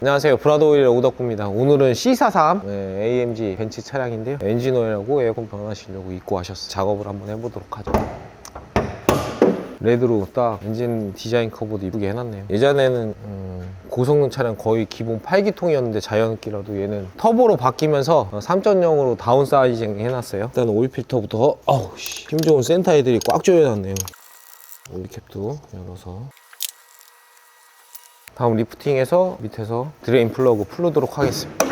안녕하세요, 브라더오일의 오덕구입니다. 오늘은 C43 AMG 벤츠 차량인데요, 엔진오일하고 에어컨 변환하시려고 입고 하셨어요. 작업을 한번 해보도록 하죠. 레드로 딱 엔진 디자인 커브도 이쁘게 해놨네요. 예전에는 고성능 차량 거의 기본 8기통이었는데 자연흡기라도 얘는 터보로 바뀌면서 3.0으로 다운 사이징 해놨어요. 일단 오일 필터부터 힘 좋은 센터 애들이 꽉 조여놨네요. 오일캡도 열어서, 다음 리프팅해서 밑에서 드레인 플러그 풀도록 하겠습니다.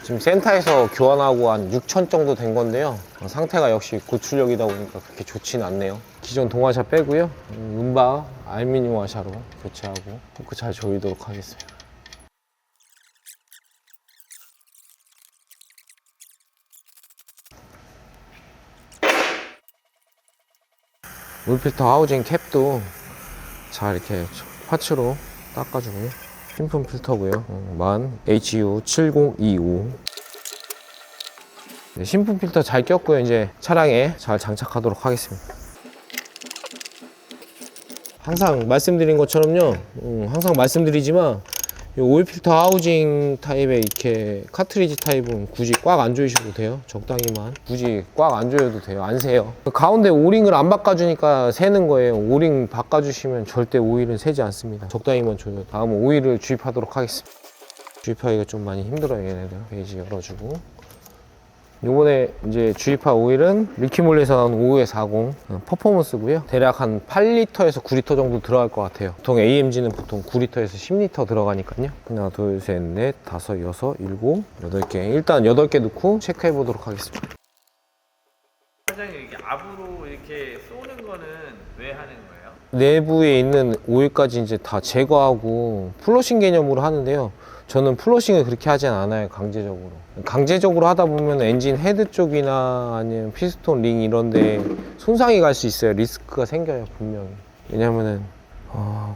지금 센터에서 교환하고 한 6천 정도 된 건데요, 상태가 역시 고출력이다 보니까 그렇게 좋지는 않네요. 기존 동화샤 빼고요, 룸바 알루미늄 와샤로 교체하고 포크 잘 조이도록 하겠습니다. 물필터 하우징 캡도 잘 이렇게 파츠로 닦아주고요. 신품 필터고요. 만 HU7025. 네, 신품 필터 잘 꼈고요. 이제 차량에 잘 장착하도록 하겠습니다. 항상 말씀드린 것처럼요, 항상 말씀드리지만 이 오일 필터 하우징 타입의 이렇게 카트리지 타입은 굳이 꽉 안 조이셔도 돼요. 적당히만, 굳이 꽉 안 조여도 돼요. 안 새요. 가운데 오링을 안 바꿔주니까 새는 거예요. 오링 바꿔주시면 절대 오일은 새지 않습니다. 적당히만 조여요. 다음은 오일을 주입하도록 하겠습니다. 주입하기가 좀 많이 힘들어요. 얘네들 페이지 열어주고, 요번에 이제 주입할 오일은 리퀴몰리에서 나온 5540 퍼포먼스고요. 대략 한 8리터에서 9리터 정도 들어갈 것 같아요. 보통 AMG는 보통 9리터에서 10리터 들어가니까요. 하나, 둘, 셋, 넷, 다섯, 여섯, 일곱, 8개. 일단 8개 넣고 체크해 보도록 하겠습니다. 사장님, 이렇게 압으로 이렇게 쏘는 거는 왜 하는 거예요? 내부에 있는 오일까지 이제 다 제거하고 플러싱 개념으로 하는데요. 저는 플러싱을 그렇게 하진 않아요. 강제적으로 하다 보면 엔진 헤드 쪽이나 아니면 피스톤 링 이런 데 손상이 갈 수 있어요. 리스크가 생겨요, 분명히. 왜냐면은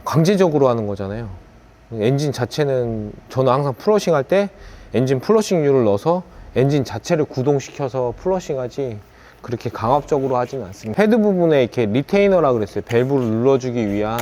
강제적으로 하는 거잖아요. 엔진 자체는, 저는 항상 플러싱 할 때 엔진 플러싱유를 넣어서 엔진 자체를 구동시켜서 플러싱 하지, 그렇게 강압적으로 하지는 않습니다. 헤드 부분에 이렇게 리테이너라 그랬어요. 밸브를 눌러주기 위한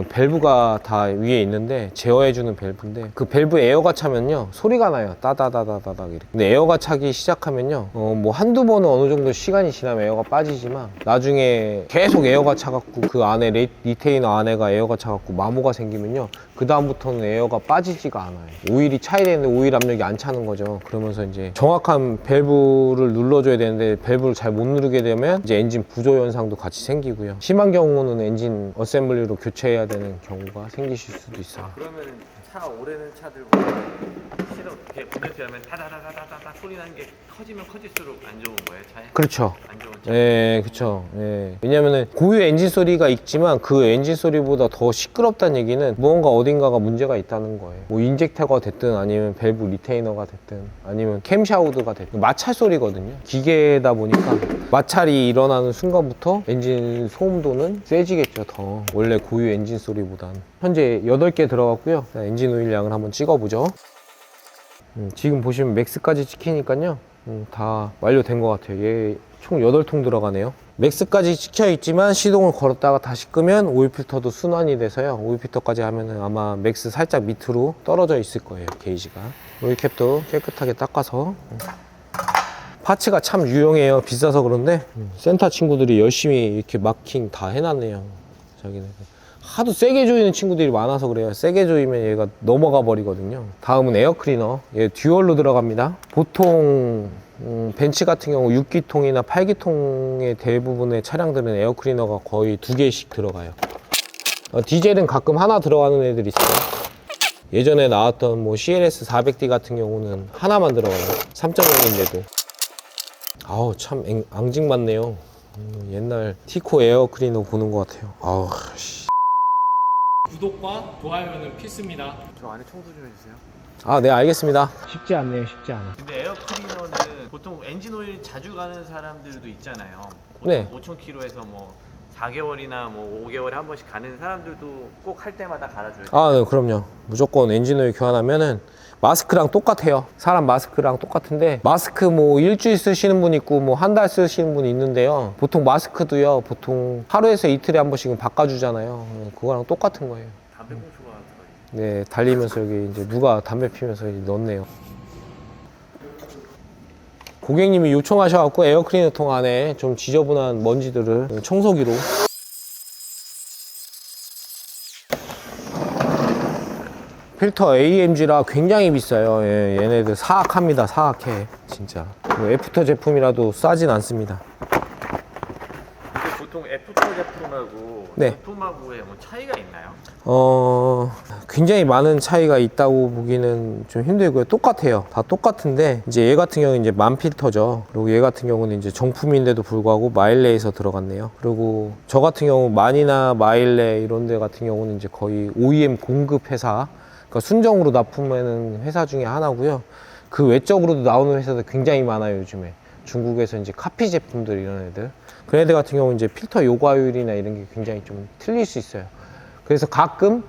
밸브가 다 위에 있는데, 제어해주는 밸브인데, 그 밸브 에어가 차면요 소리가 나요. 따다다다다닥 이렇게. 근데 에어가 차기 시작하면요 뭐 한두 번은 어느 정도 시간이 지나면 에어가 빠지지만, 나중에 계속 에어가 차갖고 그 안에 리테이너 안에가 에어가 차갖고 마모가 생기면요, 그 다음부터는 에어가 빠지지가 않아요. 오일이 차야 되는데 오일 압력이 안 차는 거죠. 그러면서 이제 정확한 밸브를 눌러줘야 되는데 밸브를 잘 못 누르게 되면 이제 엔진 부조 현상도 같이 생기고요. 심한 경우는 엔진 어셈블리로 교체해야 되는 경우가 생기실 수도 있어요. 그러면 차 오래된 차들보다 시동 이렇게 분해하면 타다다다다다 소리 나는 게 커지면 커질수록 안 좋은 거예요, 차에? 그렇죠. 안 좋은 차. 네, 그렇죠. 네. 왜냐면은 고유 엔진 소리가 있지만 그 엔진 소리보다 더 시끄럽다는 얘기는 무언가 어딘가가 문제가 있다는 거예요. 뭐 인젝터가 됐든 아니면 밸브 리테이너가 됐든 아니면 캠샤우드가 됐든 마찰 소리거든요. 기계다 보니까 마찰이 일어나는 순간부터 엔진 소음도는 세지겠죠, 더. 원래 고유 엔진 소리보단. 현재 8개 들어갔고요. 엔진 오일 양을 한번 찍어보죠. 지금 보시면 맥스까지 찍히니까요, 다 완료된 것 같아요. 얘 총 8통 들어가네요. 맥스까지 찍혀 있지만 시동을 걸었다가 다시 끄면 오일 필터도 순환이 돼서요, 오일 필터까지 하면은 아마 맥스 살짝 밑으로 떨어져 있을 거예요, 게이지가. 오일 캡도 깨끗하게 닦아서. 파츠가 참 유용해요. 비싸서 그런데 센터 친구들이 열심히 이렇게 마킹 다 해놨네요. 자기네 하도 세게 조이는 친구들이 많아서 그래요. 세게 조이면 얘가 넘어가 버리거든요. 다음은 에어클리너. 얘 듀얼로 들어갑니다. 보통 벤츠 같은 경우 6기통이나 8기통의 대부분의 차량들은 에어클리너가 거의 2개씩 들어가요. 디젤은 가끔 하나 들어가는 애들이 있어요. 예전에 나왔던 뭐 CLS 400D 같은 경우는 하나만 들어가요. 3.0인데도. 아우, 참 앙증 맞네요. 옛날 티코 에어클리너 보는 것 같아요. 아우, 씨. 구독과 좋아요는 필수입니다. 저 안에 청소 좀 해주세요. 아, 네, 알겠습니다. 쉽지 않네요, 쉽지 않아. 근데 에어클리너는 보통 엔진 오일 자주 가는 사람들도 있잖아요. 네. 5,000km에서 뭐 4개월이나 뭐 5개월에 한 번씩 가는 사람들도 꼭 할 때마다 갈아줘야 돼요. 아, 네, 그럼요. 무조건 엔진오일 교환하면은 마스크랑 똑같아요. 사람 마스크랑 똑같은데 마스크 뭐 일주일 쓰시는 분 있고 뭐 한 달 쓰시는 분이 있는데요. 보통 마스크도요. 보통 하루에서 이틀에 한 번씩은 바꿔주잖아요. 그거랑 똑같은 거예요. 담배 꽁초가 들어있어요. 네, 달리면서 여기 이제 누가 담배 피면서 이제 넣네요. 고객님이 요청하셔갖고 에어클리너 통 안에 좀 지저분한 먼지들을 청소기로 필터 AMG라 굉장히 비싸요. 예, 얘네들 사악합니다. 사악해 진짜. 뭐 애프터 제품이라도 싸진 않습니다. 근데 보통 애프터 제품하고 네. 제품하고의 뭐 차이가 있나요? 굉장히 많은 차이가 있다고 보기는 좀 힘들고요. 똑같아요. 다 똑같은데, 이제 얘 같은 경우는 이제 만 필터죠. 그리고 얘 같은 경우는 이제 정품인데도 불구하고 마일레에서 들어갔네요. 그리고 저 같은 경우 만이나 마일레 이런 데 같은 경우는 이제 거의 OEM 공급 회사, 그러니까 순정으로 납품하는 회사 중에 하나고요. 그 외적으로도 나오는 회사도 굉장히 많아요, 요즘에. 중국에서 이제 카피 제품들 이런 애들. 그 애들 같은 경우는 이제 필터 요과율이나 이런 게 굉장히 좀 틀릴 수 있어요. 그래서 가끔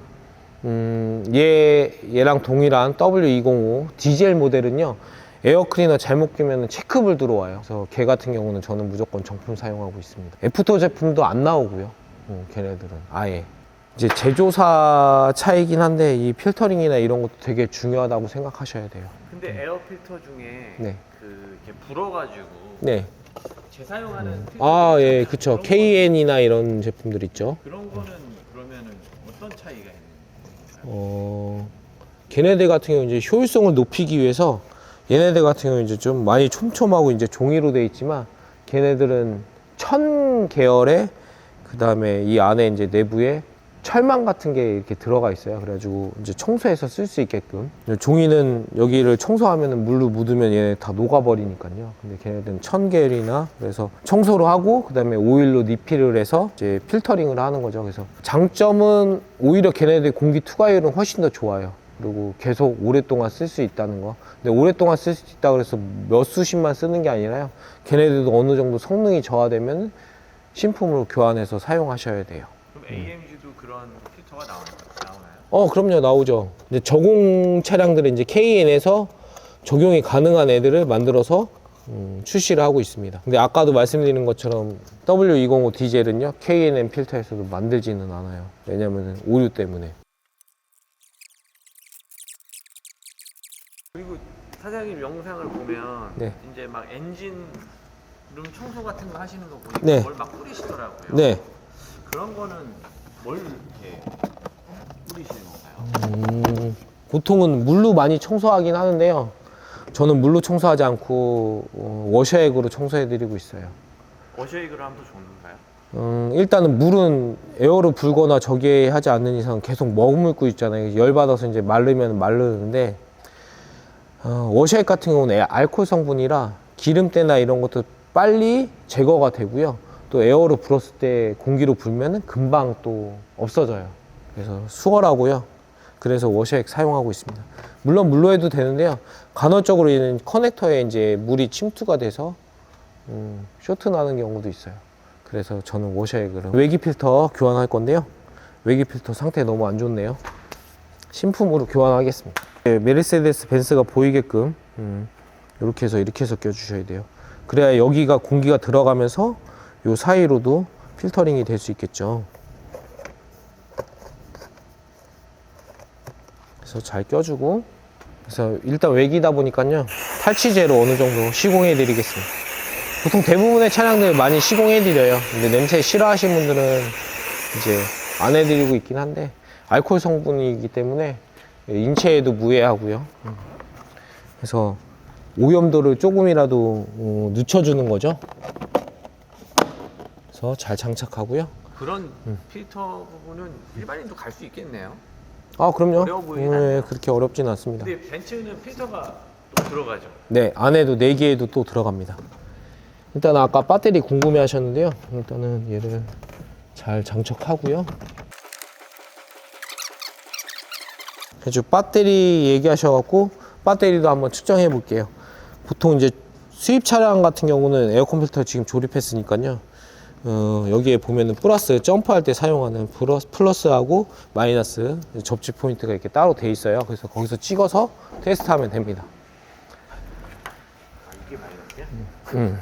얘랑 동일한 W205 디젤 모델은요, 에어클리너 잘못 끼면 체크불 들어와요. 그래서 걔 같은 경우는 저는 무조건 정품 사용하고 있습니다. 애프터 제품도 안 나오고요. 걔네들은 아예. 이제 제조사 차이긴 한데 이 필터링이나 이런 것도 되게 중요하다고 생각하셔야 돼요. 근데 에어 필터 중에 네. 그 이렇게 불어가지고 네. 재사용하는 필터 아, 예, 그쵸. KN이나 이런 제품들 있죠. 그런 거는 그러면은 어떤 차이가 있는 건가요? 걔네들 같은 경우 이제 효율성을 높이기 위해서 얘네들 같은 경우 이제 좀 많이 촘촘하고 이제 종이로 돼 있지만 걔네들은 천 계열의 그 다음에 이 안에 이제 내부에 철망 같은 게 이렇게 들어가 있어요. 그래가지고 이제 청소해서 쓸 수 있게끔. 종이는 여기를 청소하면은 물로 묻으면 얘네 다 녹아버리니까요. 근데 걔네들은 천 계열이나 그래서 청소를 하고 그 다음에 오일로 리필을 해서 이제 필터링을 하는 거죠. 그래서 장점은 오히려 걔네들 공기 투과율은 훨씬 더 좋아요. 그리고 계속 오랫동안 쓸 수 있다는 거. 근데 오랫동안 쓸 수 있다 그래서 몇 수십만 쓰는 게 아니라요. 걔네들도 어느 정도 성능이 저하되면 신품으로 교환해서 사용하셔야 돼요. 그럼 AMG도 그런 필터가 나오나요? 그럼요, 나오죠. 이제 저공 차량들은 이제 KN에서 적용이 가능한 애들을 만들어서 출시를 하고 있습니다. 근데 아까도 말씀드린 것처럼 W205 디젤은요, KNM 필터에서도 만들지는 않아요. 왜냐면 오류 때문에. 그리고 사장님 영상을 보면 네. 이제 막 엔진 룸 청소 같은 거 하시는 거 보니까 네. 뭘 막 뿌리시더라고요. 네. 그런 거는 뭘 이렇게 뿌리시는 건가요? 보통은 물로 많이 청소하긴 하는데요. 저는 물로 청소하지 않고 워셔액으로 청소해드리고 있어요. 워셔액으로 하면 더 좋은가요? 일단은 물은 에어로 불거나 저기에 하지 않는 이상 계속 머물고 있잖아요. 열받아서 이제 마르면 마르는데, 워셔액 같은 경우는 알코올 성분이라 기름때나 이런 것도 빨리 제거가 되고요. 또 에어로 불었을 때 공기로 불면은 금방 또 없어져요. 그래서 수월하고요. 그래서 워셔액 사용하고 있습니다. 물론 물로 해도 되는데요. 간헐적으로 얘는 커넥터에 이제 물이 침투가 돼서 쇼트 나는 경우도 있어요. 그래서 저는 워셔액으로 외기 필터 교환할 건데요. 외기 필터 상태 너무 안 좋네요. 신품으로 교환하겠습니다. 네, 메르세데스 벤츠가 보이게끔 이렇게 해서 껴주셔야 돼요. 그래야 여기가 공기가 들어가면서 요 사이로도 필터링이 될 수 있겠죠. 그래서 잘 껴주고, 그래서 일단 외기다 보니까요, 탈취제로 어느 정도 시공해 드리겠습니다. 보통 대부분의 차량들 많이 시공해 드려요. 근데 냄새 싫어하시는 분들은 이제 안 해드리고 있긴 한데, 알코올 성분이기 때문에 인체에도 무해하고요. 그래서 오염도를 조금이라도 늦춰주는 거죠. 그래서 잘 장착하고요. 그런 필터 부분은 일반인도 갈 수 있겠네요. 아, 그럼요. 어려워 보이긴 네, 하네요. 그렇게 어렵진 않습니다. 근데 벤츠는 필터가 또 들어가죠. 네, 안에도 4개에도 또 들어갑니다. 일단 아까 배터리 궁금해 하셨는데요. 일단은 얘를 잘 장착하고요. 그래서 배터리 얘기하셔갖고 배터리도 한번 측정해 볼게요. 보통 이제 수입 차량 같은 경우는 에어컨 필터 지금 조립했으니까요. 여기에 보면은 플러스 점프할 때 사용하는 플러스하고 마이너스 접지 포인트가 이렇게 따로 돼 있어요. 그래서 거기서 찍어서 테스트하면 됩니다. 이게 마이너스야?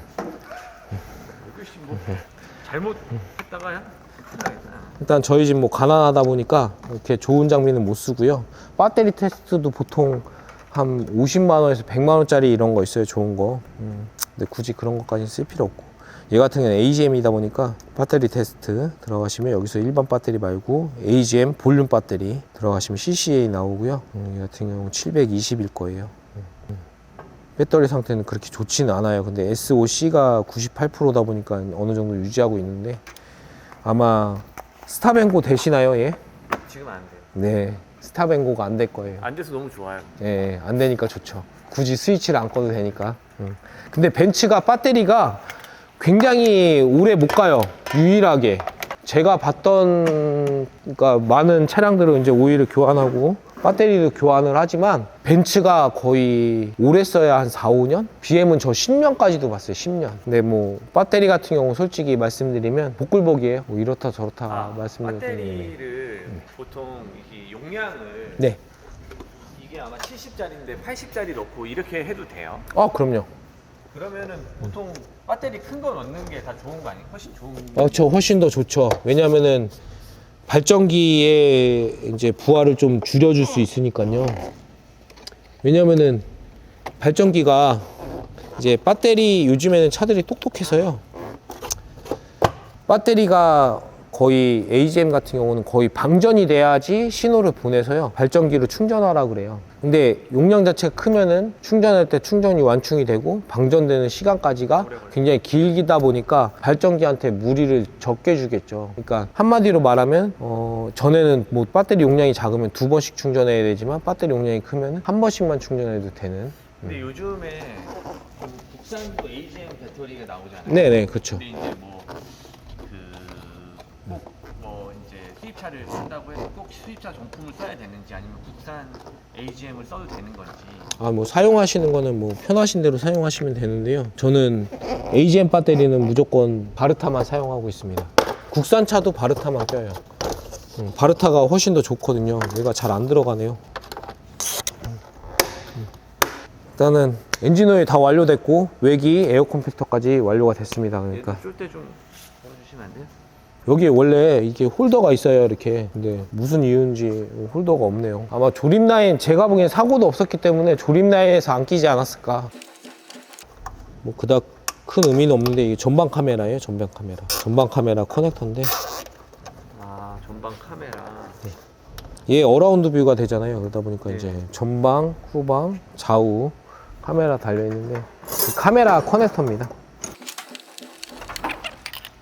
이것이 뭐 잘못했다가야? 일단 저희 집 뭐 가난하다 보니까 이렇게 좋은 장비는 못 쓰고요. 배터리 테스트도 보통 한 50만 원에서 100만 원짜리 이런 거 있어요. 좋은 거. 근데 굳이 그런 것까지는 쓸 필요 없고. 얘 같은 경우는 AGM이다 보니까 배터리 테스트 들어가시면 여기서 일반 배터리 말고 AGM 볼륨 배터리 들어가시면 CCA 나오고요. 얘 같은 경우는 720일 거예요. 배터리 상태는 그렇게 좋지는 않아요. 근데 SOC가 98%다 보니까 어느 정도 유지하고 있는데 아마 스탑앤고 되시나요, 얘? 지금 안 돼요. 네, 스탑앤고가 안 될 거예요. 안 돼서 너무 좋아요. 네, 안 되니까 좋죠. 굳이 스위치를 안 꺼도 되니까. 근데 벤츠가 배터리가 굉장히 오래 못 가요. 유일하게. 제가 봤던, 그러니까 많은 차량들은 이제 오일을 교환하고 배터리도 교환을 하지만 벤츠가 거의 오래 써야 한 4, 5년? BM은 저 10년까지도 봤어요. 10년. 근데 뭐 배터리 같은 경우 솔직히 말씀드리면 복불복이에요. 뭐 이렇다 저렇다 말씀드리면. 배터리를 보통 이 용량을 네. 이게 아마 70짜리인데 80짜리 넣고 이렇게 해도 돼요? 그럼요. 그러면은 보통 배터리 큰 거 넣는 게 다 좋은 거 아니에요? 훨씬 좋은 저 훨씬 더 좋죠. 왜냐면은 발전기에 이제 부하를 좀 줄여줄 수 있으니까요. 왜냐면은 발전기가 이제 배터리 요즘에는 차들이 똑똑해서요. 배터리가 거의 AGM 같은 경우는 거의 방전이 돼야지 신호를 보내서요. 발전기로 충전하라 그래요. 근데 용량 자체가 크면은 충전할 때 충전이 완충이 되고 방전되는 시간까지가 굉장히 길다 보니까 발전기한테 무리를 적게 주겠죠. 그러니까 한마디로 말하면 전에는 뭐 배터리 용량이 작으면 2번씩 충전해야 되지만 배터리 용량이 크면 한 번씩만 충전해도 되는. 근데 요즘에 좀 국산도 AGM 배터리가 나오잖아요. 네네, 그렇죠. 근데 이제 뭐 이제 수입차를 쓴다고 해서 꼭 수입차 정품을 써야 되는지 아니면 국산 AGM을 써도 되는 건지. 뭐 사용하시는 거는 뭐 편하신 대로 사용하시면 되는데요. 저는 AGM 배터리는 무조건 바르타만 사용하고 있습니다. 국산차도 바르타만 껴요. 바르타가 훨씬 더 좋거든요. 얘가 잘 안 들어가네요. 일단은 엔진오일 다 완료됐고 외기 에어컨 필터까지 완료가 됐습니다. 그러니까 쫄 때 좀 열어주시면 안 돼요? 여기에 원래 이게 홀더가 있어요, 이렇게. 근데 무슨 이유인지 홀더가 없네요. 아마 조립 라인, 제가 보기엔 사고도 없었기 때문에 조립 라인에서 안 끼지 않았을까. 뭐 그닥 큰 의미는 없는데 이게 전방 카메라예요, 전방 카메라. 전방 카메라 커넥터인데 전방 카메라. 얘 어라운드 뷰가 되잖아요. 그러다 보니까 네. 이제 전방, 후방, 좌우 카메라 달려 있는데 그 카메라 커넥터입니다.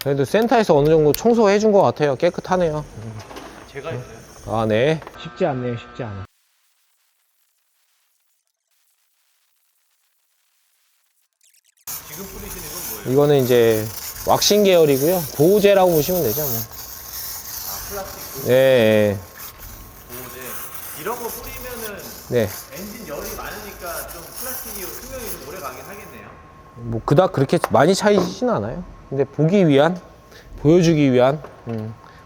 그래도 센터에서 어느 정도 청소해 준 것 같아요. 깨끗하네요. 제가 있어요. 아, 네. 쉽지 않네요. 쉽지 않아. 지금 뿌리시는 건 뭐예요? 이거는 이제 왁싱 계열이고요. 보호제라고 보시면 되죠. 뭐. 플라스틱 예, 예. 보호제. 이런 거 뿌리면은 네. 엔진 열이 많으니까 좀 플라스틱이 수명이 좀 오래 가긴 하겠네요. 뭐 그닥 그렇게 많이 차이진 않아요. 근데 보기 위한, 보여주기 위한,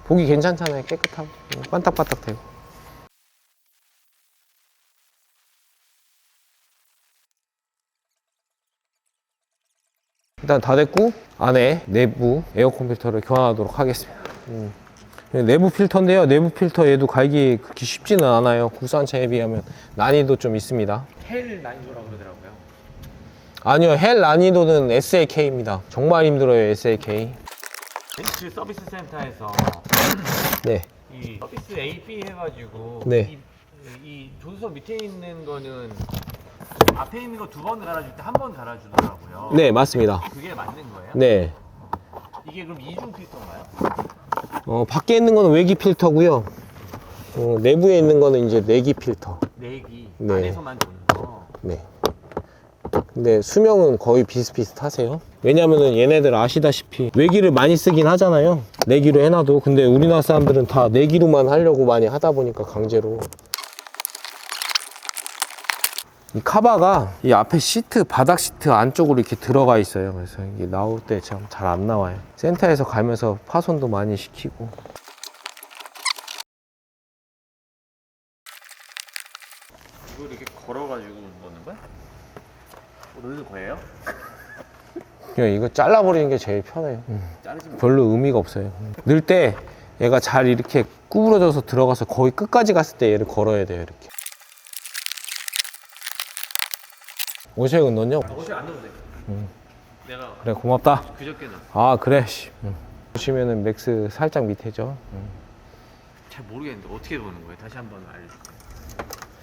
보기 괜찮잖아요. 깨끗하고 반딱반딱되고. 일단 다 됐고 안에 내부 에어컨 필터를 교환하도록 하겠습니다. 내부 필터인데요. 내부 필터 얘도 갈기 그렇게 쉽지는 않아요. 국산차에 비하면 난이도 좀 있습니다. 헬 난이도라고 그러더라고요. 아니요, 헬 난이도는 SLK입니다. 정말 힘들어요, SLK. 벤츠 서비스 센터에서 네. 이 서비스 AB 해가지고 네. 이 조수석 밑에 있는 거는 앞에 있는 거 2번 갈아줄 때 한 번 갈아주더라고요. 네, 맞습니다. 그게 맞는 거예요? 네. 이게 그럼 이중 필터인가요? 밖에 있는 거는 외기 필터고요. 내부에 있는 거는 이제 내기 필터. 내기 네. 안에서만 도는 거. 네. 근데 수명은 거의 비슷비슷하세요. 왜냐면은 얘네들 아시다시피 외기를 많이 쓰긴 하잖아요. 내기로 해놔도. 근데 우리나라 사람들은 다 내기로만 하려고 많이 하다 보니까 강제로. 이 카바가 이 앞에 시트, 바닥 시트 안쪽으로 이렇게 들어가 있어요. 그래서 이게 나올 때 참 잘 안 나와요. 센터에서 갈면서 파손도 많이 시키고. 이거 이렇게 걸어가지고 넣는 거야? 넣는 거예요? 그냥 이거 잘라버리는 게 제일 편해요. 자르지 마. 별로 의미가 없어요. 넣을 때 얘가 잘 이렇게 구부러져서 들어가서 거의 끝까지 갔을 때 얘를 걸어야 돼요. 이렇게. 오시액은 넣냐? 옷이 안 넣어도 돼. 내가 그래, 고맙다. 그저께 넣어. 아, 그래. 씨. 보시면은 맥스 살짝 밑에죠. 잘 모르겠는데 어떻게 보는 거예요? 다시 한번 알려주세요.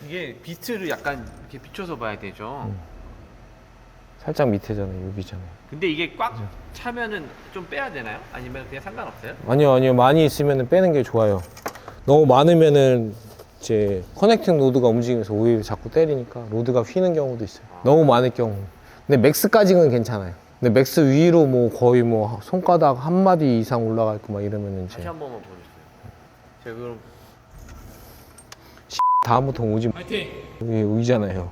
이게 비트를 약간 이렇게 비춰서 봐야 되죠. 살짝 밑에잖아요. 여기잖아요. 근데 이게 꽉 차면은 좀 빼야 되나요? 아니면 그냥 상관없어요? 아니요. 많이 있으면 빼는 게 좋아요. 너무 많으면은 이제 커넥팅 로드가 움직이면서 오히려 자꾸 때리니까 로드가 휘는 경우도 있어요. 너무 많을 경우. 근데 맥스까지는 괜찮아요. 근데 맥스 위로 뭐 거의 뭐 손가락 한 마디 이상 올라가 있고 막 이러면은 다시 이제 한 번만 보여주세요. 제가 그럼 다음부터 오지 마. 화이팅! 여기 의잖아요.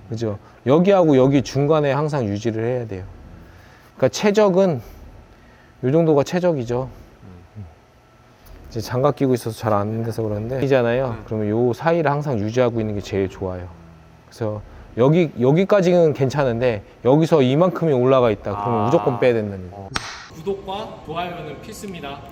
그죠? 여기하고 여기 중간에 항상 유지를 해야 돼요. 그러니까 최적은 이 정도가 최적이죠. 이제 장갑 끼고 있어서 잘 안 돼서 그러는데 이잖아요. 그러면 요 사이를 항상 유지하고 있는 게 제일 좋아요. 그래서 여기까지는 괜찮은데 여기서 이만큼이 올라가 있다. 그러면 무조건 빼야 된다는 거. 구독과 좋아요는 필수입니다.